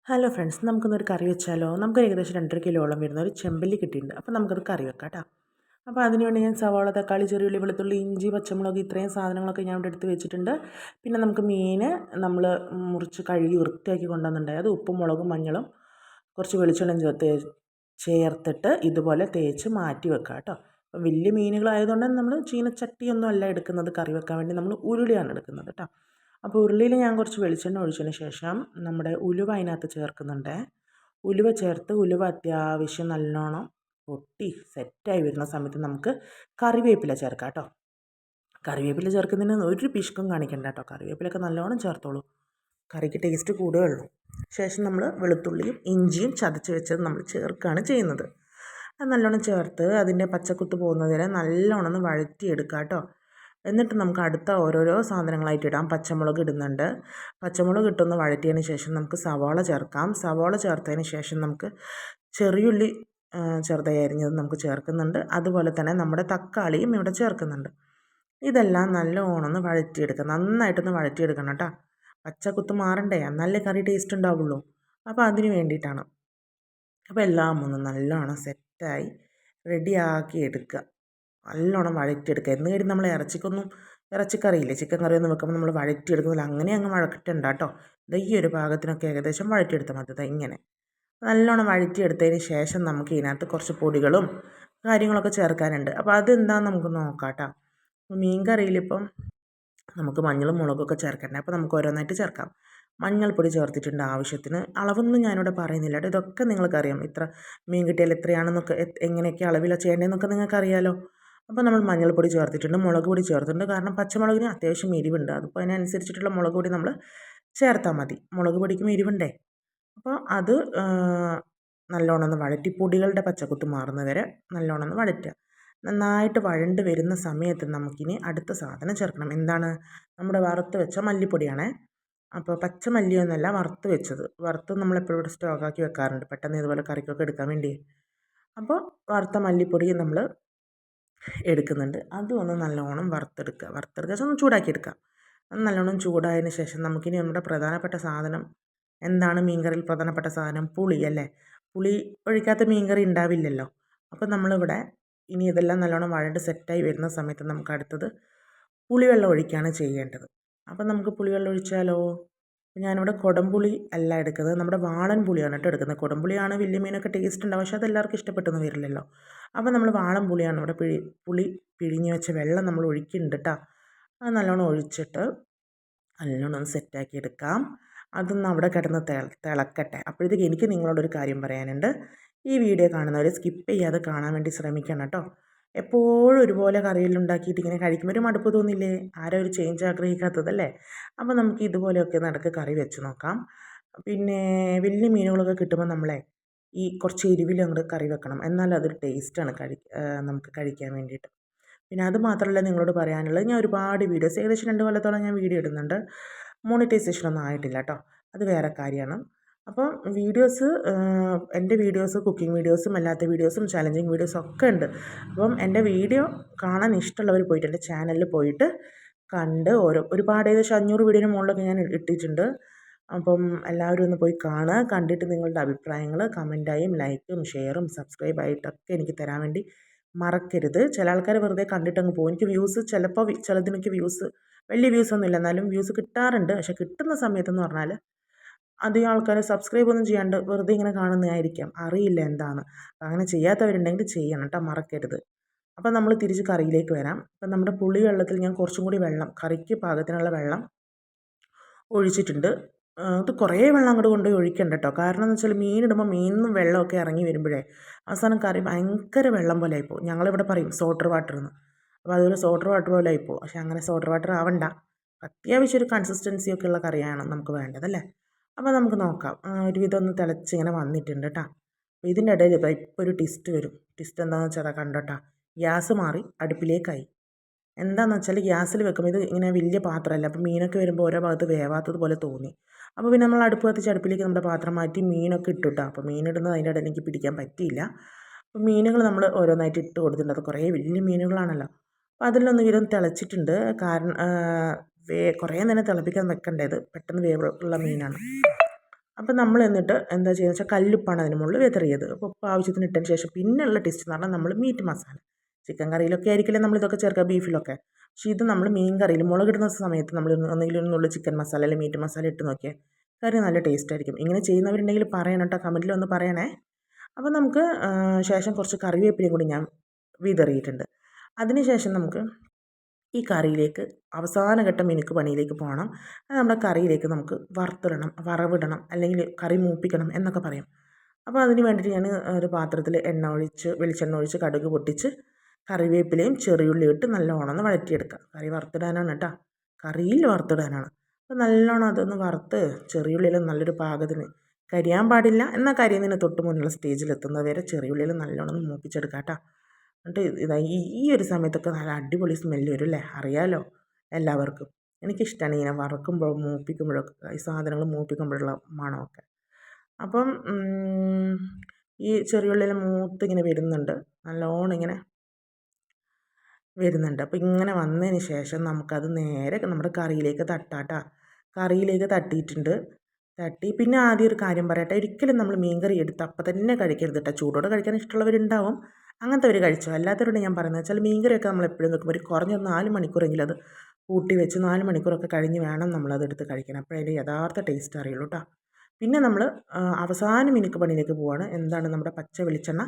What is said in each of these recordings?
Hello friends, നമുക്കൊന്നൊരു കറി വെച്ചാലോ? നമുക്ക് ഏകദേശം 2.5 കിലോളം വരുന്ന ഒരു ചെമ്പല്ലി കിട്ടിയിട്ടുണ്ട്. അപ്പോൾ നമുക്കത് കറി വെക്കാം കേട്ടോ. അപ്പോൾ അതിനുവേണ്ടി ഞാൻ സവാള, തക്കാളി, ചെറിയുള്ളി, വെളുത്തുള്ളി, ഇഞ്ചി, പച്ചമുളക് ഇത്രയും സാധനങ്ങളൊക്കെ ഞാൻ ഇവിടെ എടുത്ത് വെച്ചിട്ടുണ്ട്. പിന്നെ നമുക്ക് മീൻ നമ്മൾ മുറിച്ച് കഴുകി വൃത്തിയാക്കി കൊണ്ടുവന്നിട്ടുണ്ടായി. അത് ഉപ്പും മുളകും മഞ്ഞളും കുറച്ച് വെളിച്ചെണ്ണയും ചേർത്തിട്ട് ഇതുപോലെ തേച്ച് മാറ്റി വെക്കാം കേട്ടോ. അപ്പോൾ വലിയ മീനുകളായതുകൊണ്ട് നമ്മൾ ചീനച്ചട്ടിയൊന്നും അല്ല എടുക്കുന്നത് കറി വെക്കാൻ വേണ്ടി, നമ്മൾ ഉരുളിയാണ് എടുക്കുന്നത് കേട്ടോ. അപ്പോൾ ഉരുളിയിൽ ഞാൻ കുറച്ച് വെളിച്ചെണ്ണ ഒഴിച്ചതിന് ശേഷം നമ്മുടെ ഉലുവ അതിനകത്ത് ചേർക്കുന്നുണ്ട്. ഉലുവ ചേർത്ത് ഉലുവ അത്യാവശ്യം നല്ലോണം പൊട്ടി സെറ്റായി വരുന്ന സമയത്ത് നമുക്ക് കറിവേപ്പില ചേർക്കാം കേട്ടോ. കറിവേപ്പില ചേർക്കുന്നതിന് ഒരു പിശുക്കും കാണിക്കണ്ട കേട്ടോ. കറിവേപ്പിലൊക്കെ നല്ലോണം ചേർത്തോളൂ, കറിക്ക് ടേസ്റ്റ് കൂടുകയുള്ളൂ. ശേഷം നമ്മൾ വെളുത്തുള്ളിയും ഇഞ്ചിയും ചതച്ച് വെച്ചത് നമ്മൾ ചേർക്കുകയാണ് ചെയ്യുന്നത്. അത് നല്ലോണം ചേർത്ത് അതിൻ്റെ പച്ചക്കുത്ത് പോകുന്നത് വരെ നല്ലോണം ഒന്ന് വഴറ്റിയെടുക്കാം കേട്ടോ. എന്നിട്ട് നമുക്ക് അടുത്ത ഓരോരോ സാധനങ്ങളായിട്ട് ഇടാം. പച്ചമുളക് ഇടുന്നുണ്ട്. പച്ചമുളക് ഇട്ടൊന്ന് വഴറ്റിയതിന് ശേഷം നമുക്ക് സവാള ചേർക്കാം. സവാള ചേർത്തതിന് ശേഷം നമുക്ക് ചെറിയുള്ളി ചെറുതായി അരിഞ്ഞത് നമുക്ക് ചേർക്കുന്നുണ്ട്. അതുപോലെ തന്നെ നമ്മുടെ തക്കാളിയും ഇവിടെ ചേർക്കുന്നുണ്ട്. ഇതെല്ലാം നല്ലോണം ഒന്ന് വഴറ്റിയെടുക്കുക. നന്നായിട്ടൊന്ന് വഴറ്റിയെടുക്കണം കേട്ടോ. പച്ചക്കുത്ത് മാറണ്ടേ, നല്ല കറി ടേസ്റ്റ് ഉണ്ടാവുള്ളൂ. അപ്പോൾ അതിന് വേണ്ടിയിട്ടാണ്. അപ്പോൾ എല്ലാം ഒന്ന് നല്ലോണം സെറ്റായി റെഡിയാക്കി എടുക്കുക. നല്ലോണം വഴറ്റിയെടുക്കുക. എന്ന് കരുതി നമ്മൾ ഇറച്ചിക്കറിയില്ലേ, ചിക്കൻ കറിയൊന്നും വെക്കുമ്പോൾ നമ്മൾ വഴറ്റിയെടുക്കുന്നില്ല. അങ്ങനെ അങ്ങ് വഴറ്റണ്ട കേട്ടോ. ഈ ഒരു പാകത്തിനൊക്കെ ഏകദേശം വഴറ്റിയെടുത്താൽ മതി. ഇങ്ങനെ നല്ലോണം വഴറ്റിയെടുത്തതിന് ശേഷം നമുക്ക് ഇതിനകത്ത് കുറച്ച് പൊടികളും കാര്യങ്ങളൊക്കെ ചേർക്കാനുണ്ട്. അപ്പോൾ അതെന്താണെന്ന് നമുക്ക് നോക്കാം കേട്ടോ. മീൻ കറിയിലിപ്പം നമുക്ക് മഞ്ഞളും മുളകൊക്കെ ചേർക്കണ്ടേ. അപ്പോൾ നമുക്ക് ഓരോന്നായിട്ട് ചേർക്കാം. മഞ്ഞൾപ്പൊടി ചേർത്തിട്ടുണ്ട് ആവശ്യത്തിന്. അളവൊന്നും ഞാനിവിടെ പറയുന്നില്ല കേട്ടോ. ഇതൊക്കെ നിങ്ങൾക്കറിയാം. ഇത്ര മീൻ കിട്ടിയാൽ എത്രയാണെന്നൊക്കെ എങ്ങനെയൊക്കെ അളവിലാണ് ചെയ്യേണ്ടതെന്നൊക്കെ നിങ്ങൾക്കറിയാലോ. അപ്പോൾ നമ്മൾ മഞ്ഞൾപ്പൊടി ചേർത്തിട്ടുണ്ട്, മുളക് പൊടി ചേർത്തിട്ടുണ്ട്. കാരണം പച്ചമുളകിന് അത്യാവശ്യം എരിവുണ്ട്. അതിപ്പോൾ അതിനനുസരിച്ചിട്ടുള്ള മുളക് പൊടി നമ്മൾ ചേർത്താൽ മതി. മുളക് പൊടിക്കും എരിവുണ്ടേ. അപ്പോൾ അത് നല്ലോണം ഒന്ന് വഴറ്റി പൊടികളുടെ പച്ചക്കുത്ത് മാറുന്നവരെ നല്ലോണം ഒന്ന് വഴറ്റുക. നന്നായിട്ട് വഴണ്ട് വരുന്ന സമയത്ത് നമുക്കിനി അടുത്ത സാധനം ചേർക്കണം. എന്താണ്? നമ്മുടെ വറുത്ത് വെച്ച മല്ലിപ്പൊടിയാണേ. അപ്പോൾ പച്ച മല്ലിയൊന്നുമല്ല, വറുത്ത് വെച്ചത്. വറുത്ത് നമ്മളെപ്പോഴും ഇവിടെ സ്റ്റോക്കാക്കി വെക്കാറുണ്ട്, പെട്ടെന്ന് ഇതുപോലെ കറിക്കൊക്കെ എടുക്കാൻ വേണ്ടി. അപ്പോൾ വറുത്ത മല്ലിപ്പൊടി നമ്മൾ എടുക്കുന്നുണ്ട്. അതും ഒന്ന് നല്ലോണം വറുത്തെടുക്കുക ഒന്ന് ചൂടാക്കിയെടുക്കുക. അത് നല്ലോണം ചൂടായതിന് ശേഷം നമുക്കിനി നമ്മുടെ പ്രധാനപ്പെട്ട സാധനം എന്താണ്? മീൻകറിയിൽ പ്രധാനപ്പെട്ട സാധനം പുളി അല്ലേ. പുളി ഒഴിക്കാത്ത മീൻകറി ഉണ്ടാവില്ലല്ലോ. അപ്പോൾ നമ്മളിവിടെ ഇനി ഇതെല്ലാം നല്ലോണം വഴണ്ട് സെറ്റായി വരുന്ന സമയത്ത് നമുക്ക് അടുത്തത് പുളിവെള്ളം ഒഴിക്കുകയാണ് ചെയ്യേണ്ടത്. അപ്പം നമുക്ക് പുളിവെള്ളം ഒഴിച്ചാലോ? ഞാനിവിടെ കുടംപുളി അല്ല എടുക്കുന്നത്, നമ്മുടെ വാളൻ പുളിയാണ് കേട്ടോ എടുക്കുന്നത്. കുടംപുളിയാണ് വലിയ മീനൊക്കെ ടേസ്റ്റ് ഉണ്ടാവും, പക്ഷേ അതെല്ലാവർക്കും ഇഷ്ടപ്പെട്ടൊന്നും വരില്ലല്ലോ. അപ്പോൾ നമ്മൾ വാളൻ പുളിയാണ് ഇവിടെ പുളി പിഴിഞ്ഞ് വെച്ച വെള്ളം നമ്മൾ ഒഴിക്കുന്നുണ്ട് കേട്ടോ. അത് നല്ലോണം ഒഴിച്ചിട്ട് നല്ലോണം ഒന്ന് സെറ്റാക്കി എടുക്കാം. അതൊന്ന് അവിടെ കിടന്ന് തിളക്കട്ടെ. അപ്പോഴത്തേക്ക് എനിക്ക് നിങ്ങളോടൊരു കാര്യം പറയാനുണ്ട്. ഈ വീഡിയോ കാണുന്നവർ സ്കിപ്പ് ചെയ്യാതെ കാണാൻ വേണ്ടി ശ്രമിക്കണം കേട്ടോ. എപ്പോഴും ഒരുപോലെ കറിയിലുണ്ടാക്കിയിട്ട് ഇങ്ങനെ കഴിക്കുമ്പോൾ ഒരു മടുപ്പ് തോന്നില്ലേ? ആരോ ഒരു ചേഞ്ച് ആഗ്രഹിക്കാത്തതല്ലേ? അപ്പോൾ നമുക്ക് ഇതുപോലെയൊക്കെ നടക്ക് കറി വെച്ച് നോക്കാം. പിന്നെ വലിയ മീനുകളൊക്കെ കിട്ടുമ്പോൾ നമ്മളെ ഈ കുറച്ച് എരിവിൽ അങ്ങോട്ട് കറി വെക്കണം. എന്നാൽ അതൊരു ടേസ്റ്റാണ് നമുക്ക് കഴിക്കാൻ വേണ്ടിയിട്ട്. പിന്നെ അത് മാത്രമല്ല നിങ്ങളോട് പറയാനുള്ളത്, ഞാൻ ഒരുപാട് വീഡിയോസ് ഏകദേശം 2 കൊല്ലത്തോളം ഞാൻ വീഡിയോ ഇടുന്നുണ്ട്. മോണിറ്റൈസേഷൻ ഒന്നും ആയിട്ടില്ല കേട്ടോ. അത് വേറെ കാര്യമാണ്. അപ്പോൾ എൻ്റെ വീഡിയോസ് കുക്കിംഗ് വീഡിയോസും അല്ലാത്ത വീഡിയോസും ചാലഞ്ചിങ് വീഡിയോസും ഒക്കെ ഉണ്ട്. അപ്പം എൻ്റെ വീഡിയോ കാണാൻ ഇഷ്ടമുള്ളവർ പോയിട്ട് എൻ്റെ ചാനലിൽ പോയിട്ട് കണ്ട് ഒരുപാട് ഏകദേശം 500 വീഡിയോന് മുകളിലൊക്കെ ഞാൻ ഇട്ടിട്ടുണ്ട്. അപ്പം എല്ലാവരും ഒന്ന് പോയി കാണുക. കണ്ടിട്ട് നിങ്ങളുടെ അഭിപ്രായങ്ങൾ കമൻറ്റായും ലൈക്കും ഷെയറും സബ്സ്ക്രൈബായിട്ടൊക്കെ എനിക്ക് തരാൻ വേണ്ടി മറക്കരുത്. ചില ആൾക്കാർ വെറുതെ കണ്ടിട്ടങ്ങ് പോകും. എനിക്ക് വ്യൂസ് ചിലപ്പോൾ ചിലതിനൊക്കെ വലിയ വ്യൂസൊന്നുമില്ല, എന്നാലും വ്യൂസ് കിട്ടാറുണ്ട്. പക്ഷേ കിട്ടുന്ന സമയത്തെന്ന് പറഞ്ഞാൽ അധികം ആൾക്കാർ സബ്സ്ക്രൈബ് ഒന്നും ചെയ്യാണ്ട് വെറുതെ ഇങ്ങനെ കാണുന്നതായിരിക്കാം, അറിയില്ല എന്താണ്. അങ്ങനെ ചെയ്യാത്തവരുണ്ടെങ്കിൽ ചെയ്യണം കേട്ടോ, മറക്കരുത്. അപ്പം നമ്മൾ തിരിച്ച് കറിയിലേക്ക് വരാം. അപ്പം നമ്മുടെ പുളി വെള്ളത്തിൽ ഞാൻ കുറച്ചും കൂടി വെള്ളം, കറിക്ക് പാകത്തിനുള്ള വെള്ളം ഒഴിച്ചിട്ടുണ്ട്. അത് കുറേ വെള്ളം അങ്ങോട്ട് കൊണ്ടുപോയി ഒഴിക്കണ്ട കേട്ടോ. കാരണം എന്ന് വെച്ചാൽ മീനിടുമ്പോൾ മീനിൽ നിന്നും വെള്ളമൊക്കെ ഇറങ്ങി വരുമ്പോഴേ അവസാനം കറി ഭയങ്കര വെള്ളം പോലെ ആയിപ്പോവും. ഞങ്ങളിവിടെ പറയും സോട്ടർ വാട്ടർ എന്ന്. അപ്പോൾ അതൊരു സോട്ടർ വാട്ടർ പോലെ ആയിപ്പോവും. പക്ഷേ അങ്ങനെ സോട്ടർ വാട്ടർ ആവണ്ട. അത്യാവശ്യം ഒരു കൺസിസ്റ്റൻസിയൊക്കെ ഉള്ള കറിയാണ് നമുക്ക് വേണ്ടതല്ലേ. അപ്പോൾ നമുക്ക് നോക്കാം. ഒരുവിധം ഒന്ന് തിളച്ചിങ്ങനെ വന്നിട്ടുണ്ട് കേട്ടോ. അപ്പോൾ ഇതിൻ്റെ ഇടയിൽ ഇപ്പോൾ ഒരു ട്വിസ്റ്റ് വരും. ട്വിസ്റ്റ് എന്താണെന്ന് വെച്ചാൽ കണ്ടോട്ടാ, ഗ്യാസ് മാറി അടുപ്പിലേക്കായി. എന്താണെന്ന് വെച്ചാൽ ഗ്യാസിൽ വെക്കുമ്പോൾ ഇത് ഇങ്ങനെ വലിയ പാത്രമല്ല, അപ്പോൾ മീനൊക്കെ വരുമ്പോൾ ഓരോ ഭാഗത്ത് വേവാത്തത് പോലെ തോന്നി. അപ്പോൾ പിന്നെ നമ്മൾ അടുപ്പ് കത്തിച്ച് അടുപ്പിലേക്ക് നമ്മുടെ പാത്രം മാറ്റി മീനൊക്കെ ഇട്ടിട്ടാ. അപ്പോൾ മീനിടുന്നത് അതിൻ്റെ ഇടയിൽ എനിക്ക് പിടിക്കാൻ പറ്റിയില്ല. അപ്പോൾ മീനുകൾ നമ്മൾ ഓരോന്നായിട്ട് ഇട്ട് കൊടുത്തിട്ടുണ്ട്. അത് കുറേ വലിയ മീനുകളാണല്ലോ. അപ്പോൾ അതിലൊന്ന് വിധം തിളച്ചിട്ടുണ്ട്. കാരണം കുറേ നേരം തിളപ്പിക്കാൻ വെക്കേണ്ടത്, പെട്ടെന്ന് വേവുള്ള മീനാണ്. അപ്പോൾ നമ്മൾ എന്നിട്ട് എന്താ ചെയ്യുന്നത് വെച്ചാൽ കല്ലുപ്പാണ് അതിന് മുകളിൽ വിതറിയത്. അപ്പോൾ ഉപ്പ് ആവശ്യത്തിന് ഇട്ടതിന് ശേഷം പിന്നെയുള്ള ടെസ്റ്റ് എന്ന് പറഞ്ഞാൽ നമ്മൾ മീറ്റ് മസാല. ചിക്കൻ കറിയിലൊക്കെ ആയിരിക്കില്ലേ നമ്മളിതൊക്കെ ചേർക്കുക, ബീഫിലൊക്കെ. പക്ഷേ ഇത് നമ്മൾ മീൻ കറിയിൽ മുളകിടുന്ന സമയത്ത് നമ്മൾ ഒന്നെങ്കിലും ഒന്നുള്ള ചിക്കൻ മസാല അല്ലെങ്കിൽ മീറ്റ് മസാല ഇട്ട് നോക്കിയാൽ കറി നല്ല ടേസ്റ്റ് ആയിരിക്കും. ഇങ്ങനെ ചെയ്യുന്നവരുണ്ടെങ്കിൽ പറയണം കേട്ടോ, കമൻറ്റിൽ ഒന്ന് പറയണേ. അപ്പോൾ നമുക്ക് ശേഷം കുറച്ച് കറിവേപ്പിലയും കൂടി ഞാൻ വിതറിയിട്ടുണ്ട്. അതിനുശേഷം നമുക്ക് ഈ കറിയിലേക്ക് അവസാനഘട്ട മിനുക്ക് പണിയിലേക്ക് പോകണം. അത് നമ്മുടെ കറിയിലേക്ക് നമുക്ക് വറവിടണം, അല്ലെങ്കിൽ കറി മൂപ്പിക്കണം എന്നൊക്കെ പറയും. അപ്പോൾ അതിന് വേണ്ടിയിട്ട് ഞാൻ ഒരു പാത്രത്തിൽ വെളിച്ചെണ്ണ ഒഴിച്ച് കടുക് പൊട്ടിച്ച് കറിവേപ്പിലയും ചെറിയുള്ളിയും ഇട്ട് നല്ലോണം ഒന്ന് വഴറ്റിയെടുക്കുക. കറി വറുത്തിടാനാണ് കേട്ടോ, കറിയിൽ വറുത്തിടാനാണ്. അപ്പോൾ നല്ലോണം അതൊന്ന് വറുത്ത് ചെറിയുള്ളിയിൽ നല്ലൊരു പാകത്തിന് കരിയാൻ പാടില്ല, എന്നാൽ കരിയുന്നതിന് തൊട്ട് മുന്നുള്ള സ്റ്റേജിലെത്തുന്നത് വരെ ചെറിയുള്ളിയിൽ നല്ലോണം ഒന്ന് മൂപ്പിച്ചെടുക്കുക കേട്ടോ. എന്നിട്ട് ഇതാ ഈ ഒരു സമയത്തൊക്കെ നല്ല അടിപൊളി സ്മെല്ല് വരും അല്ലേ, അറിയാലോ എല്ലാവർക്കും. എനിക്കിഷ്ടമാണ് ഇങ്ങനെ വറക്കുമ്പോഴും മൂപ്പിക്കുമ്പോഴൊക്കെ ഈ സാധനങ്ങൾ മൂപ്പിക്കുമ്പോഴുള്ള മണമൊക്കെ. അപ്പം ഈ ചെറിയുള്ളിൽ മൂത്തിങ്ങനെ വരുന്നുണ്ട്, നല്ലോണം ഇങ്ങനെ വരുന്നുണ്ട്. അപ്പോൾ ഇങ്ങനെ വന്നതിന് ശേഷം നമുക്കത് നേരെ നമ്മുടെ കറിയിലേക്ക് തട്ടാട്ടോ. കറിയിലേക്ക് തട്ടിയിട്ടുണ്ട്. പിന്നെ ആദ്യം ഒരു കാര്യം പറയട്ടെ, ഒരിക്കലും നമ്മൾ മീൻ കറി എടുത്ത് അപ്പം തന്നെ കഴിക്കരുത് കേട്ടോ. ചൂടോടെ കഴിക്കാൻ ഇഷ്ടമുള്ളവരുണ്ടാവും, അങ്ങനത്തെ കഴിച്ചോ. അല്ലാത്തവരോട് ഞാൻ പറയുന്നത് വെച്ചാൽ മീൻ കറിയൊക്കെ നമ്മൾ എപ്പോഴും വെക്കുമ്പോൾ ഒരു കുറഞ്ഞ 4 മണിക്കൂറെങ്കിലും അത് കൂട്ടി വെച്ച് 4 മണിക്കൂറൊക്കെ കഴിഞ്ഞ് വേണം നമ്മളതെടുത്ത് കഴിക്കാൻ. അപ്പോഴേ അതിൻ്റെ യഥാർത്ഥ ടേസ്റ്റ് അറിയുള്ളൂ കേട്ടോ. പിന്നെ നമ്മൾ അവസാന മിനുക്ക് പണിയിലേക്ക് പോവുകയാണ്. എന്താണ്, നമ്മുടെ പച്ച വെളിച്ചെണ്ണ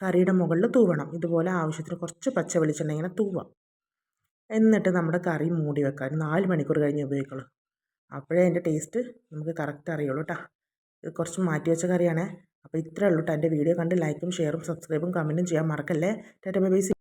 കറിയുടെ മുകളിൽ തൂവണം. ഇതുപോലെ ആവശ്യത്തിന് കുറച്ച് പച്ച വെളിച്ചെണ്ണ ഇങ്ങനെ തൂവാം. എന്നിട്ട് നമ്മുടെ കറി മൂടി വെക്കാം. 4 മണിക്കൂർ കഴിഞ്ഞ് ഉപയോഗിക്കുള്ളൂ. അപ്പോഴേ അതിൻ്റെ ടേസ്റ്റ് നമുക്ക് കറക്റ്റ് അറിയുള്ളൂ കേട്ടോ. ഇത് കുറച്ച് മാറ്റി വെച്ച കറിയാണേ. അപ്പോൾ ഇത്രയേ ഉള്ളൂ കേട്ടോ. എൻ്റെ വീഡിയോ കണ്ട് ലൈക്കും ഷെയറും സബ്സ്ക്രൈബും കമൻറ്റും ചെയ്യാൻ മറക്കല്ലേ. Tata bye bye.